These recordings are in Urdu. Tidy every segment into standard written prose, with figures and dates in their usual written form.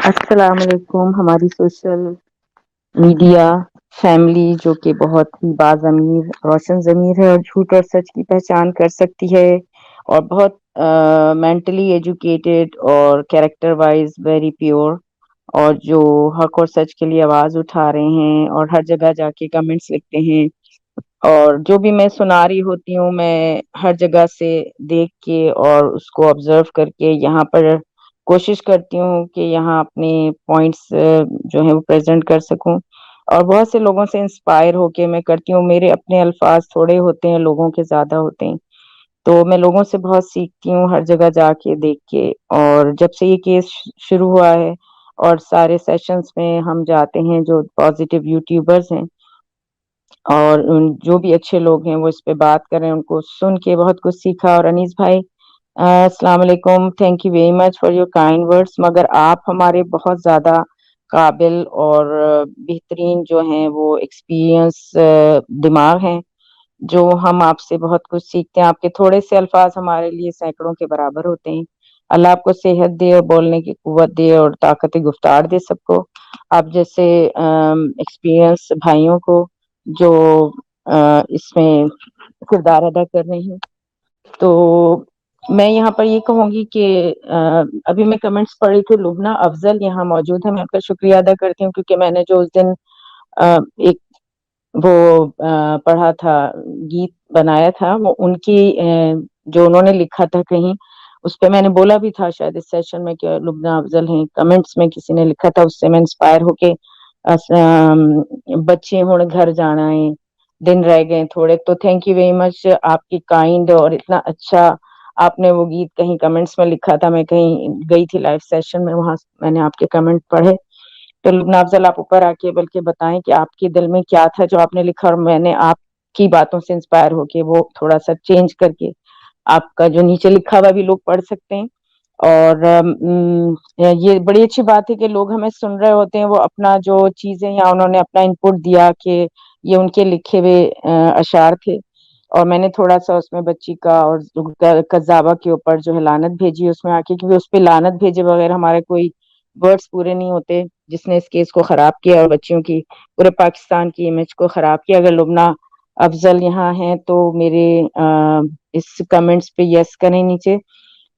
السلام علیکم ہماری سوشل میڈیا فیملی جو کہ بہت ہی باضمیر روشن ضمیر ہے اور جھوٹ اور سچ کی پہچان کر سکتی ہے اور بہت مینٹلی ایجوکیٹڈ اور کیریکٹر وائز ویری پیور اور جو حق اور سچ کے لیے آواز اٹھا رہے ہیں اور ہر جگہ جا کے کمنٹس لکھتے ہیں اور جو بھی میں سنا رہی ہوتی ہوں میں ہر جگہ سے دیکھ کے اور اس کو آبزرو کر کے یہاں پر کوشش کرتی ہوں کہ یہاں اپنے پوائنٹس جو ہے وہ پریزنٹ کر سکوں اور بہت سے لوگوں سے انسپائر ہو کے میں کرتی ہوں. میرے اپنے الفاظ تھوڑے ہوتے ہیں، لوگوں کے زیادہ ہوتے ہیں، تو میں لوگوں سے بہت سیکھتی ہوں ہر جگہ جا کے دیکھ کے. اور جب سے یہ کیس شروع ہوا ہے اور سارے سیشنز میں ہم جاتے ہیں جو پازیٹیو یوٹیوبرز ہیں اور جو بھی اچھے لوگ ہیں وہ اس پہ بات کر رہے ہیں، ان کو سن کے بہت کچھ سیکھا. اور انیس بھائی السلام علیکم، thank you very much for your kind words. مگر آپ ہمارے بہت زیادہ قابل اور بہترین جو ہیں وہ ایکسپیرئنس دماغ ہیں جو ہم آپ سے بہت کچھ سیکھتے ہیں. آپ کے تھوڑے سے الفاظ ہمارے لیے سینکڑوں کے برابر ہوتے ہیں. اللہ آپ کو صحت دے اور بولنے کی قوت دے اور طاقت گفتار دے سب کو. آپ جیسے ایکسپیرئنس بھائیوں کو جو اس میں کردار ادا کر رہے ہیں. تو میں یہاں پر یہ کہوں گی کہ ابھی میں کمنٹس پڑھ رہی تھی، لبنہ افضل یہاں موجود ہے. میں آپ کا شکریہ ادا کرتی ہوں کیونکہ میں نے جو اس دن ایک وہ پڑھا تھا، گیت بنایا تھا، وہ ان کی جو انہوں نے لکھا تھا کہیں اس پہ میں نے بولا بھی تھا شاید اس سیشن میں کہ لبنہ افضل ہیں. کمنٹس میں کسی نے لکھا تھا، اس سے میں انسپائر ہو کے بچے ہوں گھر جانا ہے، دن رہ گئے تھوڑے. تو تھینک یو ویری مچ، آپ کی کائنڈ اور اتنا اچھا آپ نے وہ گیت کہیں کمنٹس میں لکھا تھا. میں کہیں گئی تھی لائیو سیشن میں، وہاں میں نے آپ کے کمنٹ پڑھے. تو لبنہ افضل آپ اوپر آ کے بلکہ بتائیں کہ آپ کے دل میں کیا تھا جو آپ نے لکھا، اور میں نے آپ کی باتوں سے انسپائر ہو کے وہ تھوڑا سا چینج کر کے آپ کا جو نیچے لکھا ہوا بھی لوگ پڑھ سکتے ہیں. اور یہ بڑی اچھی بات ہے کہ لوگ ہمیں سن رہے ہوتے ہیں، وہ اپنا جو چیزیں یا انہوں نے اپنا انپٹ دیا کہ یہ ان کے لکھے ہوئے اشعار تھے. اور میں نے تھوڑا سا اس میں بچی کا اور قذابہ کے اوپر جو ہے لعنت بھیجی اس میں آ کے، کیونکہ اس پہ لعنت بھیجے بغیر ہمارے کوئی ورڈز پورے نہیں ہوتے. جس نے اس کیس کو خراب کیا اور بچیوں کی پورے پاکستان کی امیج کو خراب کیا. اگر لبنہ افضل یہاں ہیں تو میرے اس کمنٹس پہ یس کریں نیچے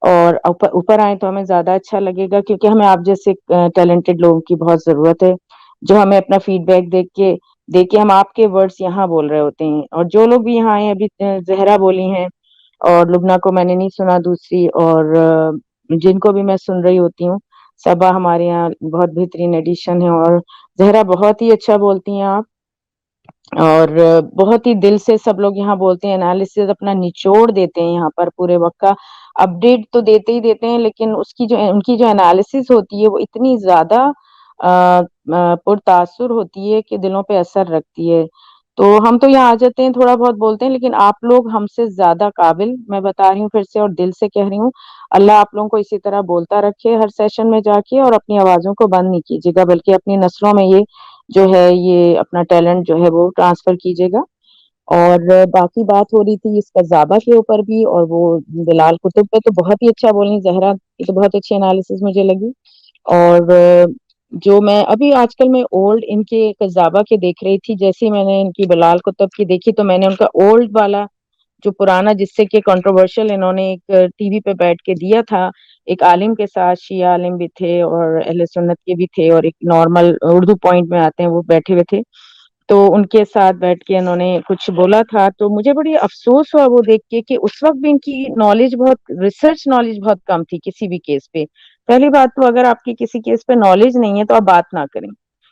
اور اوپر آئیں تو ہمیں زیادہ اچھا لگے گا، کیونکہ ہمیں آپ جیسے ٹیلنٹڈ لوگوں کی بہت ضرورت ہے جو ہمیں اپنا فیڈ بیک دیکھ کے ہم آپ کے ورڈز یہاں بول رہے ہوتے ہیں. اور جو لوگ بھی یہاں آئے، ابھی زہرا بولی ہیں اور لبنہ کو میں نے نہیں سنا دوسری، اور جن کو بھی میں سن رہی ہوتی ہوں، صبا ہمارے یہاں بہت بہترین ایڈیشن ہے، اور زہرا بہت ہی اچھا بولتی ہیں آپ، اور بہت ہی دل سے سب لوگ یہاں بولتے ہیں، انالیسز اپنا نچوڑ دیتے ہیں یہاں پر پورے وقت کا. اپڈیٹ تو دیتے ہی دیتے ہیں لیکن اس کی جو ان کی جو انالیسز ہوتی ہے وہ اتنی زیادہ پرتاثر ہوتی ہے کہ دلوں پہ اثر رکھتی ہے. تو ہم تو یہاں آ جاتے ہیں، تھوڑا بہت بولتے ہیں، لیکن آپ لوگ ہم سے زیادہ قابل، میں بتا رہی ہوں پھر سے اور دل سے کہہ رہی ہوں. اللہ آپ لوگوں کو اسی طرح بولتا رکھے ہر سیشن میں جا کے، اور اپنی آوازوں کو بند نہیں کیجیے گا بلکہ اپنی نسلوں میں یہ جو ہے یہ اپنا ٹیلنٹ جو ہے وہ ٹرانسفر کیجیے گا. اور باقی بات ہو رہی تھی اس قذابہ کے اوپر بھی، اور وہ بلال کتب پہ تو بہت ہی اچھا بولیں زہرا، یہ تو بہت اچھی انالیسز مجھے لگی. اور جو میں ابھی آج کل میں اولڈ ان کے قذابہ کے دیکھ رہی تھی، جیسے ہی میں نے ان کی بلال کتب کی دیکھی تو میں نے ان کا اولڈ والا جو پرانا، جس سے کہ کنٹروورشل انہوں نے ایک ٹی وی پہ بیٹھ کے دیا تھا، ایک عالم کے ساتھ، شیعہ عالم بھی تھے اور اہل سنت کے بھی تھے، اور ایک نارمل اردو پوائنٹ میں آتے ہیں وہ بیٹھے ہوئے تھے، تو ان کے ساتھ بیٹھ کے انہوں نے کچھ بولا تھا. تو مجھے بڑی افسوس ہوا وہ دیکھ کے کہ اس وقت بھی ان کی نالج بہت، ریسرچ نالج بہت کم تھی کسی بھی کیس پہ. پہلی بات تو اگر آپ کی کسی کیس پہ نالج نہیں ہے تو آپ بات نہ کریں،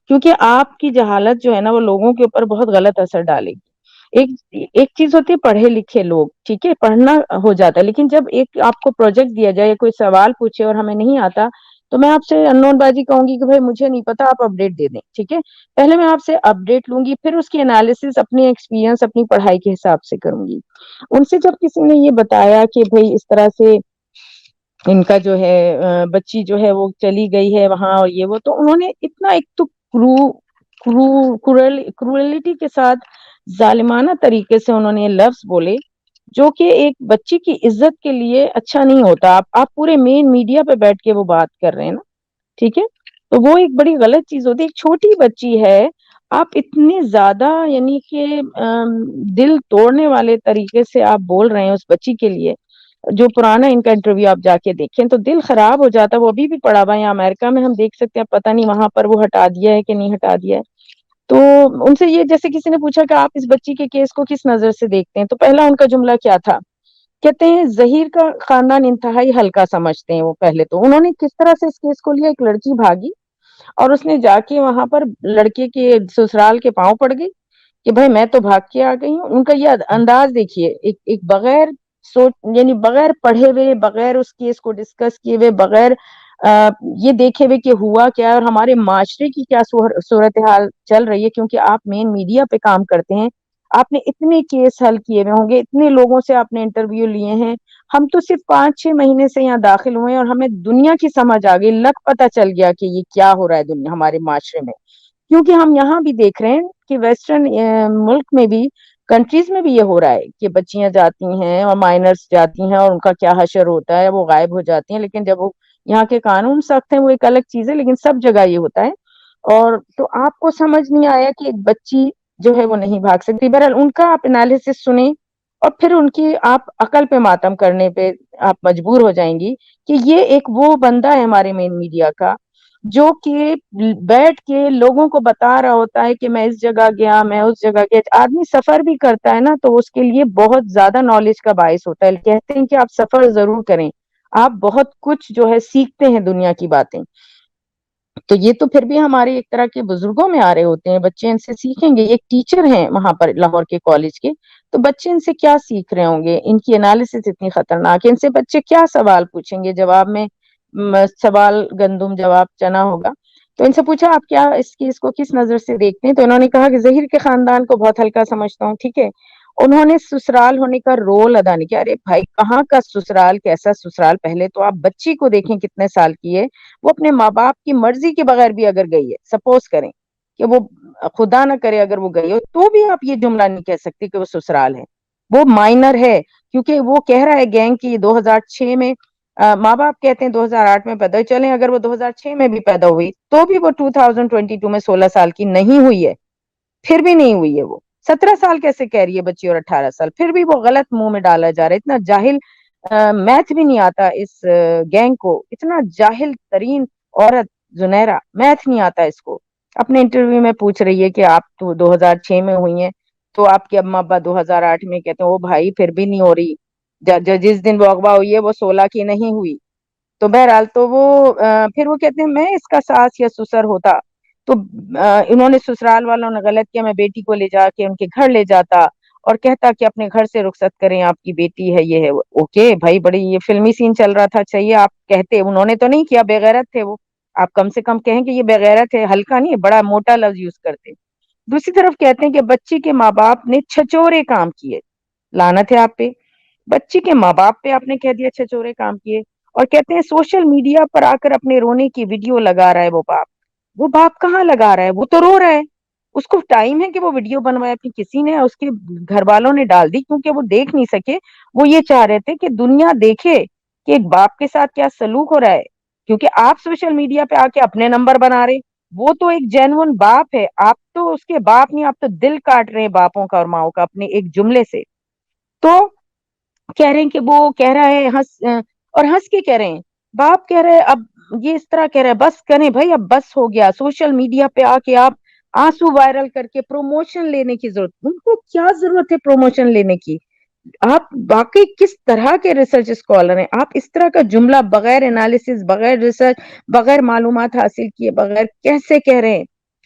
کیونکہ آپ کی جہالت جو ہے نا وہ لوگوں کے اوپر بہت غلط اثر ڈالے گی. ایک ایک چیز ہوتی ہے پڑھے لکھے لوگ، ٹھیک ہے، پڑھنا ہو جاتا ہے، لیکن جب ایک آپ کو پروجیکٹ دیا جائے، کوئی سوال پوچھے اور ہمیں نہیں آتا، تو میں آپ سے انون بازی کہوں گی کہ بھائی مجھے نہیں پتا، آپ اپڈیٹ دے دیں. ٹھیک ہے، پہلے میں آپ سے اپڈیٹ لوں گی، پھر اس کی انالیسس اپنی ایکسپیرینس اپنی پڑھائی کے حساب سے کروں گی. ان سے جب کسی نے یہ بتایا کہ بھائی اس طرح سے ان کا جو ہے بچی جو ہے وہ چلی گئی ہے وہاں اور یہ وہ، تو انہوں نے اتنا ایک تو کروئلٹی کے ساتھ ظالمانہ طریقے سے انہوں نے یہ لفظ بولے جو کہ ایک بچی کی عزت کے لیے اچھا نہیں ہوتا. آپ پورے مین میڈیا پہ بیٹھ کے وہ بات کر رہے ہیں نا، ٹھیک ہے. تو وہ ایک بڑی غلط چیز ہوتی ہے. ایک چھوٹی بچی ہے, آپ اتنے زیادہ یعنی کہ دل توڑنے والے طریقے سے آپ بول رہے ہیں اس بچی کے لیے. جو پرانا ان کا انٹرویو آپ جا کے دیکھیں تو دل خراب ہو جاتا ہے. وہ ابھی بھی پڑا ہوا ہے یہاں امریکہ میں, ہم دیکھ سکتے ہیں, پتہ نہیں وہاں پر وہ ہٹا دیا ہے کہ نہیں ہٹا دیا ہے. تو ان سے یہ, جیسے کسی نے پوچھا کہ آپ اس بچی کے کیس کو کس نظر سے دیکھتے ہیں, تو پہلا ان کا جملہ کیا تھا, کہتے ہیں ظہیر کا خاندان انتہائی ہلکا سمجھتے ہیں وہ. پہلے تو انہوں نے کس طرح سے اس کیس کو لیا, ایک لڑکی بھاگی اور اس نے جا کے وہاں پر لڑکے کے سسرال کے پاؤں پڑ گئی کہ بھائی میں تو بھاگ کے آ گئی ہوں. ان کا یہ انداز دیکھیے, ایک بغیر سوچ یعنی بغیر پڑھے ہوئے, بغیر اس کیس کو ڈسکس کیے ہوئے, بغیر یہ دیکھے ہوئے کہ ہوا کیا اور ہمارے معاشرے کی کیا صورتحال چل رہی ہے. کیونکہ آپ مین میڈیا پہ کام کرتے ہیں, آپ نے اتنے کیس حل کیے ہوئے ہوں گے, اتنے لوگوں سے آپ نے انٹرویو لیے ہیں. ہم تو صرف 5-6 مہینے سے یہاں داخل ہوئے ہیں اور ہمیں دنیا کی سمجھ آ گئی, لگ پتہ چل گیا کہ یہ کیا ہو رہا ہے دنیا ہمارے معاشرے میں. کیونکہ ہم یہاں بھی دیکھ رہے ہیں کہ ویسٹرن ملک میں بھی, کنٹریز میں بھی یہ ہو رہا ہے کہ بچیاں جاتی ہیں اور مائنرز جاتی ہیں اور ان کا کیا حشر ہوتا ہے, وہ غائب ہو جاتی ہیں. لیکن جب وہ یہاں کے قانون سخت ہیں وہ ایک الگ چیز ہے, لیکن سب جگہ یہ ہوتا ہے. اور تو آپ کو سمجھ نہیں آیا کہ ایک بچی جو ہے وہ نہیں بھاگ سکتی. بہرحال ان کا آپ انالیسس سنیں اور پھر ان کی آپ عقل پہ ماتم کرنے پہ آپ مجبور ہو جائیں گی کہ یہ ایک وہ بندہ ہے ہمارے مین میڈیا کا جو کہ بیٹھ کے لوگوں کو بتا رہا ہوتا ہے کہ میں اس جگہ گیا, میں اس جگہ گیا. آدمی سفر بھی کرتا ہے نا تو اس کے لیے بہت زیادہ نالج کا باعث ہوتا ہے. کہتے ہیں کہ آپ سفر ضرور کریں, آپ بہت کچھ جو ہے سیکھتے ہیں دنیا کی باتیں. تو یہ تو پھر بھی ہمارے ایک طرح کے بزرگوں میں آ رہے ہوتے ہیں, بچے ان سے سیکھیں گے. ایک ٹیچر ہیں وہاں پر لاہور کے کالج کے, تو بچے ان سے کیا سیکھ رہے ہوں گے, ان کی انالیسس اتنی خطرناک ہے. ان سے بچے کیا سوال پوچھیں گے, جواب میں سوال گندم جواب چنا ہوگا. تو ان سے پوچھا آپ کیا اس کیس کو کس نظر سے دیکھتے ہیں, تو انہوں نے کہا کہ ظہیر کے خاندان کو بہت ہلکا سمجھتا ہوں. ٹھیک ہے, انہوں نے سسرال ہونے کا رول ادا نہیں کیا. ارے بھائی کہاں کا سسرال, کیسا سسرال؟ پہلے تو آپ بچی کو دیکھیں کتنے سال کی ہے, وہ اپنے ماں باپ کی مرضی کے بغیر بھی اگر گئی ہے, سپوز کریں کہ وہ خدا نہ کرے اگر وہ گئی ہو, تو بھی آپ یہ جملہ نہیں کہہ سکتے کہ وہ سسرال ہے. وہ مائنر ہے, کیونکہ وہ کہہ رہا ہے گینگ کی 2006 میں ماں باپ کہتے ہیں 2008 میں پیدا ہوئی. چلیں اگر وہ 2006 میں بھی پیدا ہوئی تو بھی وہ 2022 میں 16 سال کی نہیں ہوئی ہے, پھر بھی نہیں ہوئی ہے. وہ 17 سال کیسے کہہ رہی ہے بچی, اور 18 سال, پھر بھی وہ غلط منہ میں ڈالا جا رہا ہے. اتنا جاہل, میتھ بھی نہیں آتا اس گینگ کو, اتنا جاہل ترین عورت زنیرہ, میتھ نہیں آتا اس کو. اپنے انٹرویو میں پوچھ رہی ہے کہ آپ تو 2006 میں ہوئی ہیں, تو آپ کے اما ابا 2008 میں, کہتے ہیں وہ بھائی پھر بھی نہیں ہو رہی, جس دن وہ اغوا ہوئی ہے وہ 16 کی نہیں ہوئی. تو بہرحال تو وہ پھر وہ کہتے ہیں میں اس کا ساس یا سسر ہوتا تو انہوں نے, سسرال والوں نے غلط کیا, میں بیٹی کو لے جا کے ان کے گھر لے جاتا اور کہتا کہ اپنے گھر سے رخصت کریں, آپ کی بیٹی ہے, یہ ہے. اوکے بھائی, بڑی یہ فلمی سین چل رہا تھا, چاہیے آپ کہتے, انہوں نے تو نہیں کیا, بےغیرت تھے وہ. آپ کم سے کم کہیں کہ یہ بےغیرت ہے, ہلکا نہیں, بڑا موٹا لفظ یوز کرتے. دوسری طرف کہتے ہیں کہ بچی کے ماں باپ نے چھچورے کام کیے. لعنت ہے آپ پہ, بچی کے ماں باپ پہ آپ نے کہہ دیا چھچورے کام کیے. اور کہتے ہیں سوشل میڈیا پر آ کر اپنے رونے کی ویڈیو لگا رہا ہے وہ باپ. وہ باپ کہاں لگا رہا ہے, وہ تو رو رہا ہے. اس کو ٹائم ہے کہ وہ ویڈیو بنوائے, اپنی کسی نے, اس کے گھر والوں نے ڈال دی کیونکہ وہ دیکھ نہیں سکے. وہ یہ چاہ رہے تھے کہ دنیا دیکھے کہ ایک باپ کے ساتھ کیا سلوک ہو رہا ہے. کیونکہ آپ سوشل میڈیا پہ آ کے اپنے نمبر بنا رہے, وہ تو ایک جینون باپ ہے, آپ تو اس کے باپ نہیں, آپ تو دل کاٹ رہے ہیں باپوں کا اور ماؤں کا اپنے ایک جملے سے. تو کہہ رہے ہیں کہ وہ کہہ رہا ہے اور ہنس کے کہہ رہے ہیں, باپ کہہ رہے اب یہ اس طرح کہہ رہے ہیں بس کریں بھائی, اب بس ہو گیا. سوشل میڈیا پہ آ کے آپ آنسو وائرل کر کے پروموشن لینے کی ضرورت, ان کو کیا ضرورت ہے پروموشن لینے کی؟ آپ واقعی کس طرح کے ریسرچ اسکالر ہیں؟ آپ اس طرح کا جملہ بغیر انالیسس, بغیر ریسرچ, بغیر معلومات حاصل کیے بغیر کیسے کہہ رہے ہیں؟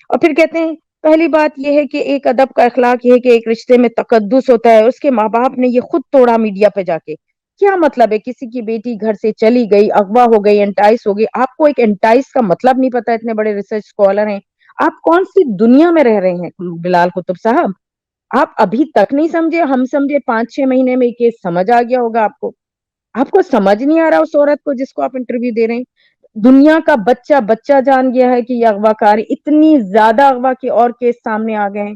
اور پھر کہتے ہیں پہلی بات یہ ہے کہ ایک ادب کا اخلاق یہ ہے کہ ایک رشتے میں تقدس ہوتا ہے, اس کے ماں باپ نے یہ خود توڑا میڈیا پہ جا کے. کیا مطلب ہے کسی کی بیٹی گھر سے چلی گئی, اغوا ہو گئی, انٹائس ہو گئی, آپ کو ایک انٹائس کا مطلب نہیں پتا؟ اتنے بڑے ریسرچ اسکالر ہیں آپ, کون سی دنیا میں رہ رہے ہیں بلال قطب صاحب؟ آپ ابھی تک نہیں سمجھے, ہم سمجھے 5-6 مہینے میں یہ سمجھ آ گیا ہوگا آپ کو. آپ کو سمجھ نہیں آ رہا اس عورت کو جس کو آپ انٹرویو دے رہے ہیں. دنیا کا بچہ بچہ جان گیا ہے کہ یہ اغوا کار, اتنی زیادہ اغوا کے اور کیس سامنے آ گئے ہیں.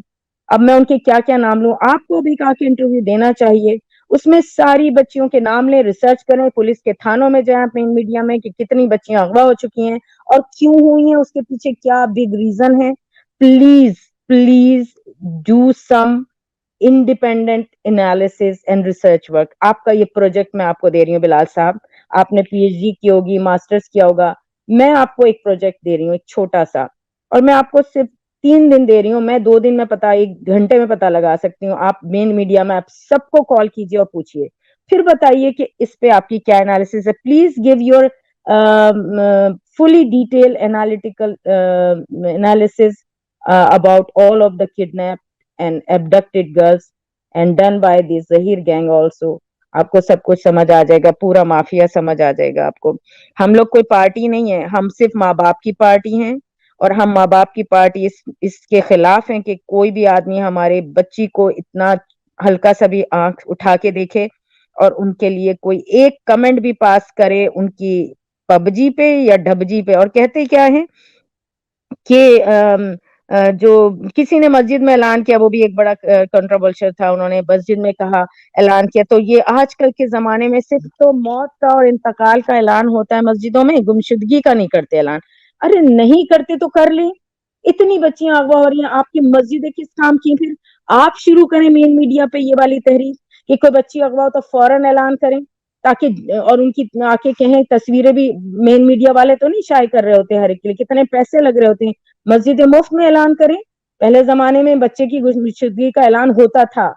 اب میں ان کے کیا کیا نام لوں, آپ کو بھی کہا کہ انٹرویو دینا چاہیے, اس میں ساری بچیوں کے نام لیں, ریسرچ کریں, پولیس کے تھانوں میں جائیں, اپنے میڈیا میں, کہ کتنی بچیاں اغوا ہو چکی ہیں اور کیوں ہوئی ہیں, اس کے پیچھے کیا بگ ریزن ہے. Please please do some independent analysis and research work. آپ کا یہ پروجیکٹ میں آپ کو دے رہی ہوں بلال صاحب, آپ نے پی ایچ ڈی کی ہوگی, ماسٹرز کیا ہوگا, میں آپ کو ایک پروجیکٹ دے رہی ہوں ایک چھوٹا سا, اور میں آپ کو صرف 3 دن دے رہی ہوں. میں 2 دن میں پتا, 1 گھنٹے میں پتا لگا سکتی ہوں. آپ مین میڈیا میں آپ سب کو کال کیجیے اور پوچھیے, پھر بتائیے کہ اس پہ آپ کی کیا انالیسس ہے. Please give your fully detailed analytical analysis about all of the kidnapped and abducted girls and done by the Zahir gang also. آپ کو سب کچھ سمجھ آ جائے گا, پورا مافیا سمجھ آ جائے گا آپ کو. ہم لوگ کوئی پارٹی نہیں ہے, ہم صرف ماں باپ کی پارٹی ہیں, اور ہم ماں باپ کی پارٹی اس کے خلاف ہیں کہ کوئی بھی آدمی ہمارے بچی کو اتنا ہلکا سا بھی آنکھ اٹھا کے دیکھے اور ان کے لیے کوئی ایک کمنٹ بھی پاس کرے ان کی پب جی پہ یا ڈب جی پہ. اور کہتے کیا ہے کہ جو کسی نے مسجد میں اعلان کیا, وہ بھی ایک بڑا کنٹروورشل تھا, انہوں نے مسجد میں کہا, اعلان کیا, تو یہ آج کل کے زمانے میں صرف تو موت کا اور انتقال کا اعلان ہوتا ہے مسجدوں میں, گمشدگی کا نہیں کرتے اعلان. ارے نہیں کرتے تو کر لیں, اتنی بچیاں اغوا ہو رہی ہیں, آپ کی مسجدیں کس کام کی. پھر آپ شروع کریں مین میڈیا پہ یہ والی تحریک کہ کوئی بچی اغوا ہو تو فوراً اعلان کریں, تاکہ اور ان کی آ کے کہیں. تصویریں بھی مین میڈیا والے تو نہیں شائع کر رہے ہوتے ہر ایک کے لیے, کتنے پیسے لگ رہے ہوتے ہیں. مسجد مفت میں اعلان کریں. پہلے زمانے میں بچے کی گمشدگی کا اعلان ہوتا تھا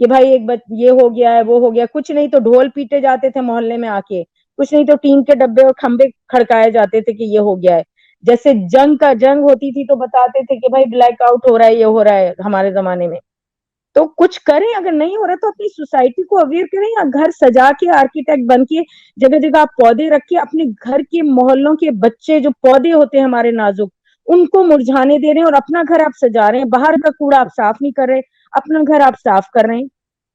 کہ بھائی ایک یہ ہو گیا ہے, وہ ہو گیا, کچھ نہیں تو ڈھول پیٹے جاتے تھے محلے میں آ کے, کچھ نہیں تو ٹین کے ڈبے اور کھمبے کھڑکائے جاتے تھے کہ یہ ہو گیا ہے. جیسے جنگ ہوتی تھی تو بتاتے تھے کہ بھائی بلیک آؤٹ ہو رہا ہے, یہ ہو رہا ہے ہمارے زمانے میں. تو کچھ کریں, اگر نہیں ہو رہا تو اپنی سوسائٹی کو اویئر کریں, یا گھر سجا کے آرکیٹیکٹ بن کے جگہ جگہ آپ پودے رکھے, اپنے گھر کے محلوں کے بچے جو پودے ہوتے ہیں ہمارے نازک, ان کو مرجھانے دے رہے ہیں, اور اپنا گھر آپ سجا رہے ہیں. باہر کا کوڑا آپ صاف نہیں کر رہے, اپنا گھر آپ صاف کر رہے ہیں.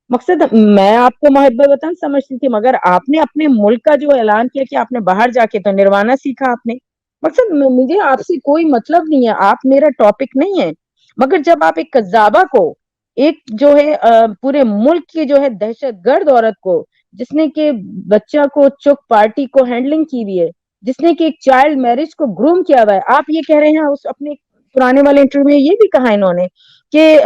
مقصد میں آپ کو محبت وطن سمجھتی تھی, مگر آپ نے اپنے ملک کا جو اعلان کیا کہ آپ نے باہر جا کے تو نروانا سیکھا آپ نے. مقصد مجھے آپ سے کوئی مطلب نہیں ہے, آپ میرا ٹاپک نہیں ہے, مگر جب آپ ایک کذابہ کو, ایک جو ہے پورے ملک کی جو ہے دہشت گرد عورت کو, جس نے کہ بچہ کو چک پارٹی کو ہینڈلنگ کی ہوئی ہے, جس نے کہ ایک چائلڈ میرج کو گروم کیا ہوا ہے, آپ یہ کہہ رہے ہیں. اس اپنے پرانے والے انٹرویو میں یہ بھی کہا انہوں نے کہ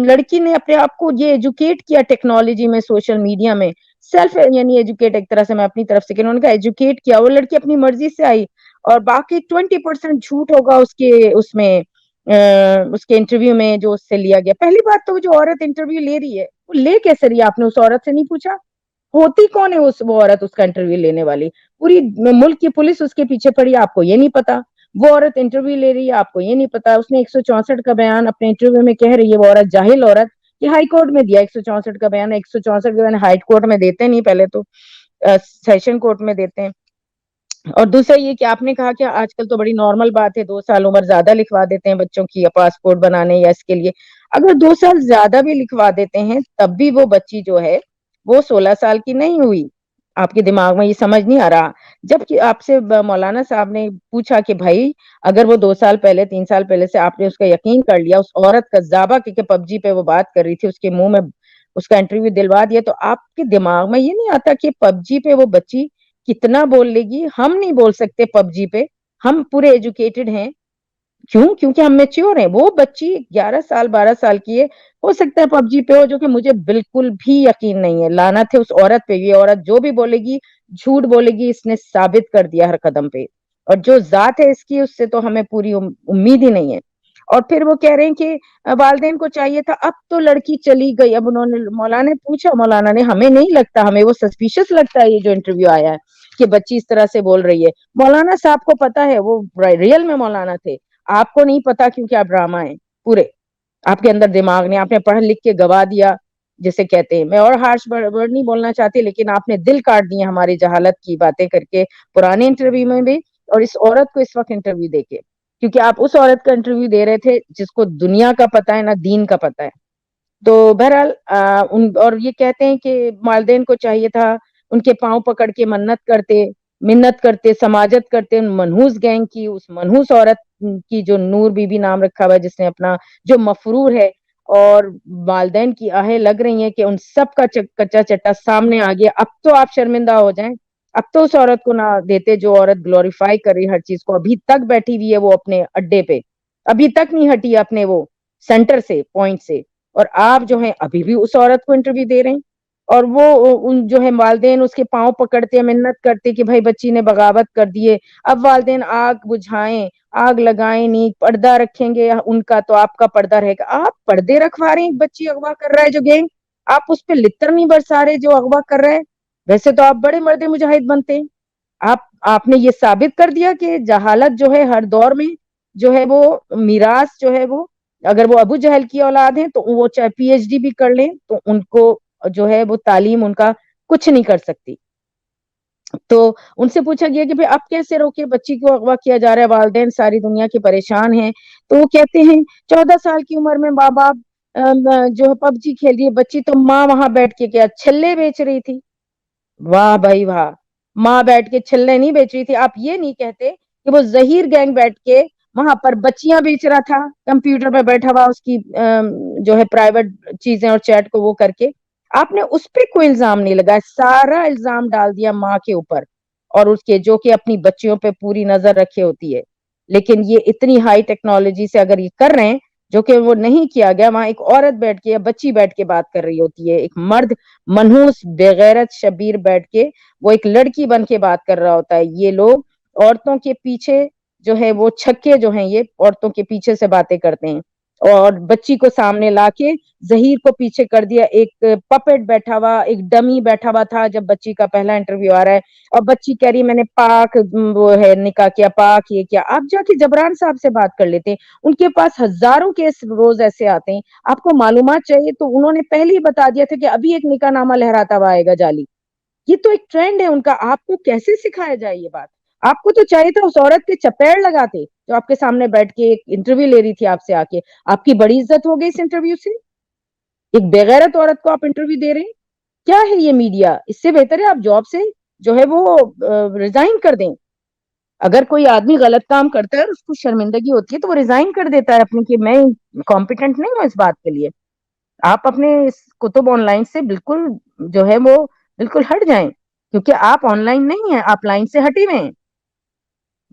لڑکی نے اپنے آپ کو یہ ایجوکیٹ کیا ٹیکنالوجی میں, سوشل میڈیا میں, سیلف یعنی ایجوکیٹ ایک طرح سے, میں اپنی طرف سے کہ انہوں نے کہا ایجوکیٹ کیا, وہ لڑکی اپنی مرضی سے آئی, اور باقی 20% جھوٹ ہوگا اس میں اس کے انٹرویو میں جو اس سے لیا گیا. پہلی بات تو وہ جو عورت انٹرویو لے رہی ہے, وہ لے کیسے رہی ہے, آپ نے اس عورت سے نہیں پوچھا؟ ہوتی کون ہے وہ عورت, اس کا انٹرویو لینے والی؟ پوری ملک کی پولیس اس کے پیچھے پڑی, آپ کو یہ نہیں پتا؟ وہ عورت انٹرویو لے رہی ہے, آپ کو یہ نہیں پتا؟ اس نے 164 کا بیان اپنے انٹرویو میں کہہ رہی ہے, وہ عورت, جاہل عورت, کہ ہائی کورٹ میں دیا 164 کا بیان. 164 کا بیان ہائی کورٹ میں دیتے نہیں, پہلے تو سیشن کورٹ میں دیتے ہیں. اور دوسرا یہ کہ آپ نے کہا کہ آج کل تو بڑی نارمل بات ہے, 2 سال عمر زیادہ لکھوا دیتے ہیں بچوں کی, یا پاسپورٹ بنانے یا اس کے لیے. اگر 2 سال زیادہ بھی لکھوا دیتے ہیں, تب بھی وہ بچی جو ہے وہ 16 سال کی نہیں ہوئی. آپ کے دماغ میں یہ سمجھ نہیں آ رہا؟ جب کہ آپ سے مولانا صاحب نے پوچھا کہ بھائی اگر وہ 2 سال پہلے 3 سال پہلے سے آپ نے اس کا یقین کر لیا, اس عورت کا ذابہ کہ پب جی پہ وہ بات کر رہی تھی, اس کے منہ میں اس کا انٹرویو دلوا دیا, تو آپ کے دماغ میں یہ نہیں آتا کہ پب جی پہ وہ بچی کتنا بول لے گی؟ ہم نہیں بول سکتے پب جی پہ, ہم پورے ایجوکیٹڈ ہیں. کیوں؟ کیونکہ ہم میچیور ہیں. وہ بچی 11 سال 12 سال کی ہے, ہو سکتا ہے پب جی پہ ہو, جو کہ مجھے بالکل بھی یقین نہیں ہے. لعنت ہے اس عورت پہ. یہ عورت جو بھی بولے گی جھوٹ بولے گی, اس نے ثابت کر دیا ہر قدم پہ. اور جو ذات ہے اس کی, اس سے تو ہمیں پوری امید ہی نہیں ہے. اور پھر وہ کہہ رہے ہیں کہ والدین کو چاہیے تھا, اب تو لڑکی چلی گئی. اب انہوں نے مولانا نے پوچھا, مولانا نے, ہمیں نہیں لگتا, ہمیں وہ سسپیشس لگتا ہے یہ جو انٹرویو آیا ہے کہ بچی اس طرح سے بول رہی ہے. مولانا صاحب کو پتا ہے, وہ ریئل میں مولانا تھے. آپ کو نہیں پتا کیونکہ آپ ڈرامہ ہیں پورے, آپ کے اندر دماغ نہیں, آپ نے پڑھ لکھ کے گوا دیا جسے کہتے ہیں. میں اور ہارش ورڈ نہیں بولنا چاہتی, لیکن آپ نے دل کاٹ دیے ہماری جہالت کی باتیں کر کے, پرانے انٹرویو میں بھی اور اس عورت کو اس وقت انٹرویو دے کے. کیونکہ آپ اس عورت کا انٹرویو دے رہے تھے جس کو دنیا کا پتا ہے نہ دین کا پتا ہے. تو بہرحال اور یہ کہتے ہیں کہ والدین کو چاہیے تھا ان کے پاؤں پکڑ کے منت کرتے, سماجت کرتے, ان منحوس گینگ کی, اس منحوس عورت کی جو نور بی بی نام رکھا ہوا ہے, جس نے اپنا جو مفرور ہے, اور والدین کی آہیں لگ رہی ہیں کہ ان سب کا کچا چٹا سامنے آ گیا. اب تو آپ شرمندہ ہو جائیں, اب تو اس عورت کو نہ دیتے جو عورت گلوریفائی کر رہی ہر چیز کو. ابھی تک بیٹھی ہوئی ہے وہ اپنے اڈے پہ, ابھی تک نہیں ہٹی اپنے وہ سینٹر سے, پوائنٹ سے, اور آپ جو ہیں ابھی بھی اس عورت کو انٹرویو دے رہے ہیں. اور وہ ان جو ہے والدین اس کے پاؤں پکڑتے ہیں, منت کرتے کہ بھائی بچی نے بغاوت کر دیے. اب والدین آگ بجھائیں, آگ لگائیں نہیں, پردہ رکھیں گے ان کا تو آپ کا پردہ رہے گا. آپ پردے رکھوا رہے ہیں, بچی اغوا کر رہا ہے جو گینگ, آپ اس پہ لتر نہیں برسا رہے جو اغوا کر رہے ہیں. ویسے تو آپ بڑے مرد مجاہد بنتے ہیں. آپ نے یہ ثابت کر دیا کہ جہالت جو ہے ہر دور میں جو ہے وہ میراث جو ہے وہ, اگر وہ ابو جہل کی اولاد ہیں تو وہ چاہے پی ایچ ڈی بھی کر لیں تو ان کو جو ہے وہ تعلیم ان کا کچھ نہیں کر سکتی. تو ان سے پوچھا گیا کہ اب کیسے روکے, بچی کو اغوا کیا جا رہا ہے, والدین ساری دنیا کے پریشان ہیں. تو وہ کہتے ہیں 14 سال کی عمر میں ماں باپ جو پب جی کھیل رہی ہے بچی, تو ماں وہاں بیٹھ کے کیا چھلے بیچ رہی تھی. واہ بھائی واہ, ماں بیٹھ کے چھلے نہیں بیچ رہی تھی. آپ یہ نہیں کہتے کہ وہ ظہیر گینگ بیٹھ کے وہاں پر بچیاں بیچ رہا تھا, کمپیوٹر پہ بیٹھا ہوا اس کی جو ہے پرائیویٹ چیزیں اور چیٹ کو وہ کر کے. آپ نے اس پہ کوئی الزام نہیں لگایا, سارا الزام ڈال دیا ماں کے اوپر, اور اس کے جو کہ اپنی بچیوں پہ پوری نظر رکھے ہوتی ہے. لیکن یہ اتنی ہائی ٹیکنالوجی سے اگر یہ کر رہے ہیں جو کہ وہ نہیں کیا گیا, وہاں ایک عورت بیٹھ کے یا بچی بیٹھ کے بات کر رہی ہوتی ہے, ایک مرد منحوس بغیرت شبیر بیٹھ کے وہ ایک لڑکی بن کے بات کر رہا ہوتا ہے. یہ لوگ عورتوں کے پیچھے جو ہے وہ چھکے جو ہیں, یہ عورتوں کے پیچھے سے باتیں کرتے ہیں, اور بچی کو سامنے لا کے ظہیر کو پیچھے کر دیا. ایک پپٹ بیٹھا ہوا, ایک ڈمی بیٹھا ہوا تھا جب بچی کا پہلا انٹرویو آ رہا ہے, اور بچی کہہ رہی میں نے پاک وہ ہے نکاح کیا, پاک یہ کیا. آپ جا کے جبران صاحب سے بات کر لیتے, ان کے پاس ہزاروں کیس روز ایسے آتے ہیں. آپ کو معلومات چاہیے تو انہوں نے پہلے ہی بتا دیا تھا کہ ابھی ایک نکاح نامہ لہراتا ہوا آئے گا جعلی. یہ تو ایک ٹرینڈ ہے ان کا, آپ کو کیسے سکھایا جائے یہ بات. آپ کو تو چاہیے تھا اس عورت کے چپیڑ لگاتے جو آپ کے سامنے بیٹھ کے ایک انٹرویو لے رہی تھی آپ سے آ کے. آپ کی بڑی عزت ہو گئی اس انٹرویو سے, ایک بغیرت عورت کو آپ انٹرویو دے رہے ہیں. کیا ہے یہ میڈیا؟ اس سے بہتر ہے آپ جاب سے جو ہے وہ ریزائن کر دیں. اگر کوئی آدمی غلط کام کرتا ہے اور اس کو شرمندگی ہوتی ہے تو وہ ریزائن کر دیتا ہے اپنی, کہ میں کمپیٹنٹ نہیں ہوں اس بات کے لیے. آپ اپنے اس کتب آن لائن سے بالکل جو ہے وہ بالکل ہٹ جائیں, کیونکہ آپ آن لائن نہیں ہیں, آپ لائن سے ہٹے ہوئے ہیں.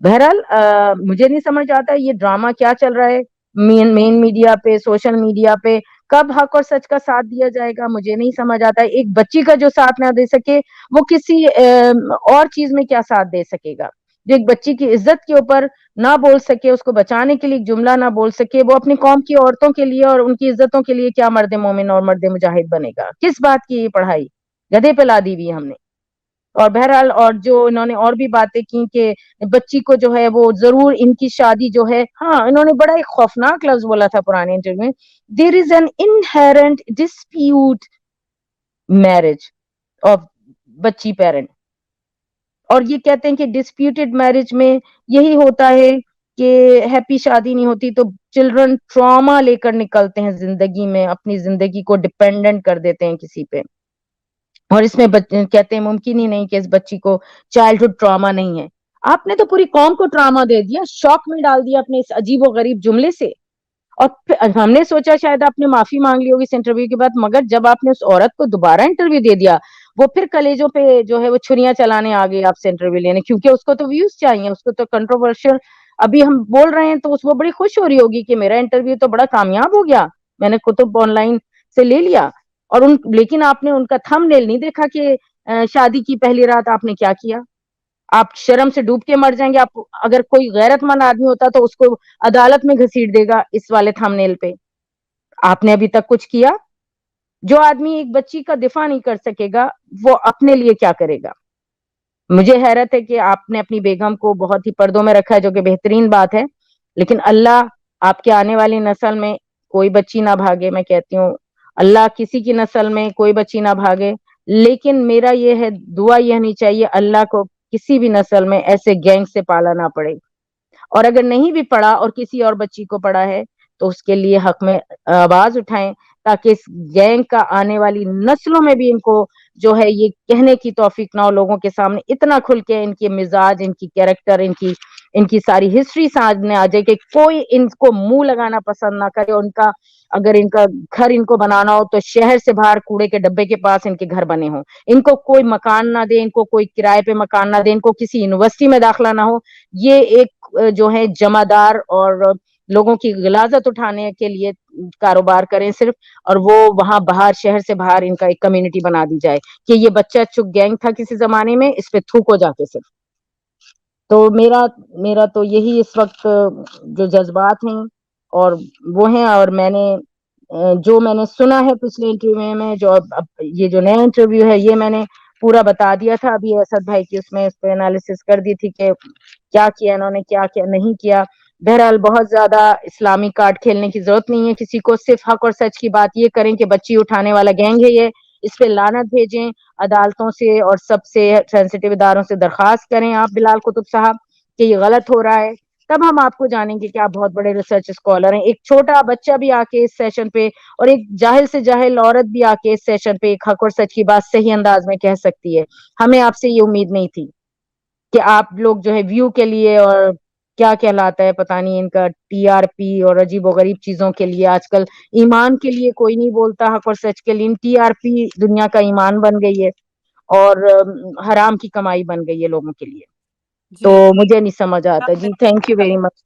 بہرحال مجھے نہیں سمجھ آتا یہ ڈرامہ کیا چل رہا ہے مین میڈیا پہ, سوشل میڈیا پہ. کب حق اور سچ کا ساتھ دیا جائے گا مجھے نہیں سمجھ آتا. ایک بچی کا جو ساتھ نہ دے سکے وہ کسی اور چیز میں کیا ساتھ دے سکے گا. جو ایک بچی کی عزت کے اوپر نہ بول سکے, اس کو بچانے کے لیے ایک جملہ نہ بول سکے, وہ اپنی قوم کی عورتوں کے لیے اور ان کی عزتوں کے لیے کیا مرد مومن اور مرد مجاہد بنے گا. کس بات کی یہ پڑھائی گدھے پہ لا دی ہوئی ہم نے. اور بہرحال اور جو انہوں نے اور بھی باتیں کی کہ بچی کو جو ہے وہ ضرور ان کی شادی جو ہے, ہاں انہوں نے بڑا ایک خوفناک لفظ بولا تھا پرانے انٹرویو میں, there is an inherent dispute marriage of بچی پیرنٹ. اور یہ کہتے ہیں کہ ڈسپیوٹڈ میرج میں یہی ہوتا ہے کہ ہیپی شادی نہیں ہوتی تو چلڈرن ٹراما لے کر نکلتے ہیں زندگی میں, اپنی زندگی کو ڈپینڈنٹ کر دیتے ہیں کسی پہ. اور اس میں کہتے ہیں ممکن ہی نہیں کہ اس بچی کو چائلڈہڈ ٹراما نہیں ہے. آپ نے تو پوری قوم کو ٹراما دے دیا, شوق میں ڈال دیا اپنے اس عجیب و غریب جملے سے. اور ہم نے سوچا شاید آپ نے معافی مانگ لی ہوگی اس انٹرویو کے بعد, مگر جب آپ نے اس عورت کو دوبارہ انٹرویو دے دیا وہ پھر کلیجوں پہ جو ہے وہ چھریاں چلانے آ گئی آپ سے انٹرویو لینے, کیونکہ اس کو تو ویوز چاہیے, اس کو تو کنٹروورشل. ابھی ہم بول رہے ہیں تو اس وہ بڑی خوش ہو رہی ہوگی کہ میرا انٹرویو تو بڑا کامیاب ہو گیا, میں نے کتب آن لائن سے لے لیا. اور لیکن آپ نے ان کا تھم نیل نہیں دیکھا کہ شادی کی پہلی رات آپ نے کیا کیا. آپ شرم سے ڈوب کے مر جائیں گے. آپ اگر کوئی غیرت مند آدمی ہوتا تو اس کو عدالت میں گھسیٹ دے گا اس والے تھم نیل پہ. آپ نے ابھی تک کچھ کیا؟ جو آدمی ایک بچی کا دفاع نہیں کر سکے گا وہ اپنے لیے کیا کرے گا. مجھے حیرت ہے کہ آپ نے اپنی بیگم کو بہت ہی پردوں میں رکھا ہے, جو کہ بہترین بات ہے, لیکن اللہ آپ کے آنے والی نسل میں کوئی بچی نہ بھاگے. میں کہتی ہوں اللہ کسی کی نسل میں کوئی بچی نہ بھاگے, لیکن میرا یہ ہے دعا یہ نہیں چاہیے اللہ کو کسی بھی نسل میں ایسے گینگ سے پالا نہ پڑے. اور اگر نہیں بھی پڑا اور کسی اور بچی کو پڑا ہے تو اس کے لیے حق میں آواز اٹھائیں, تاکہ اس گینگ کا آنے والی نسلوں میں بھی ان کو جو ہے یہ کہنے کی توفیق نہ ہو لوگوں کے سامنے اتنا کھل کے ان کے مزاج, ان کی کیریکٹر, ان کی ساری ہسٹری سامنے آ جائے کہ کوئی ان کو منہ لگانا پسند نہ کرے, ان کا اگر ان کا گھر ان کو بنانا ہو تو شہر سے باہر کوڑے کے ڈبے کے پاس ان کے گھر بنے ہوں، ان کو کوئی مکان نہ دے، ان کو کوئی کرائے پہ مکان نہ دے، ان کو کسی یونیورسٹی میں داخلہ نہ ہو. یہ ایک جو ہے جمع دار اور لوگوں کی غلاظت اٹھانے کے لیے کاروبار کریں صرف، اور وہ وہاں باہر شہر سے باہر ان کا ایک کمیونٹی بنا دی جائے کہ یہ بچہ چک گینگ تھا کسی زمانے میں، اس پہ تھوکو جا کے صرف. تو میرا تو یہی اس وقت جو جذبات ہیں اور وہ ہیں. اور میں نے سنا ہے پچھلے انٹرویو میں، جو اب یہ جو نیا انٹرویو ہے یہ میں نے پورا بتا دیا تھا ابھی اسد بھائی کی، اس میں اس پہ انالیسس کر دی تھی کہ کیا کیا انہوں نے، کیا کیا نہیں کیا. بہرحال بہت زیادہ اسلامی کارڈ کھیلنے کی ضرورت نہیں ہے کسی کو، صرف حق اور سچ کی بات یہ کریں کہ بچی اٹھانے والا گینگ ہے یہ، اس پہ لعنت بھیجیں عدالتوں سے اور سب سے سینسیٹیو اداروں سے درخواست کریں آپ بلال قطب صاحب کہ یہ غلط ہو رہا ہے. تب ہم آپ کو جانیں گے کہ آپ بہت بڑے ریسرچ اسکالر ہیں. ایک چھوٹا بچہ بھی آ کے اس سیشن پہ اور ایک جاہل سے جاہل عورت بھی آ کے اس سیشن پہ ایک حق اور سچ کی بات صحیح انداز میں کہہ سکتی ہے. ہمیں آپ سے یہ امید نہیں تھی کہ آپ لوگ جو ہے ویو کے لیے اور کیا کہلاتا ہے پتہ نہیں ان کا ٹی آر پی اور عجیب و غریب چیزوں کے لیے، آج کل ایمان کے لیے کوئی نہیں بولتا، حق اور سچ کے لیے ٹی آر پی دنیا کا ایمان بن گئی ہے اور حرام کی کمائی بن گئی ہے لوگوں کے لیے. تو جی مجھے نہیں سمجھ آتا. جی تھینک یو ویری مچ.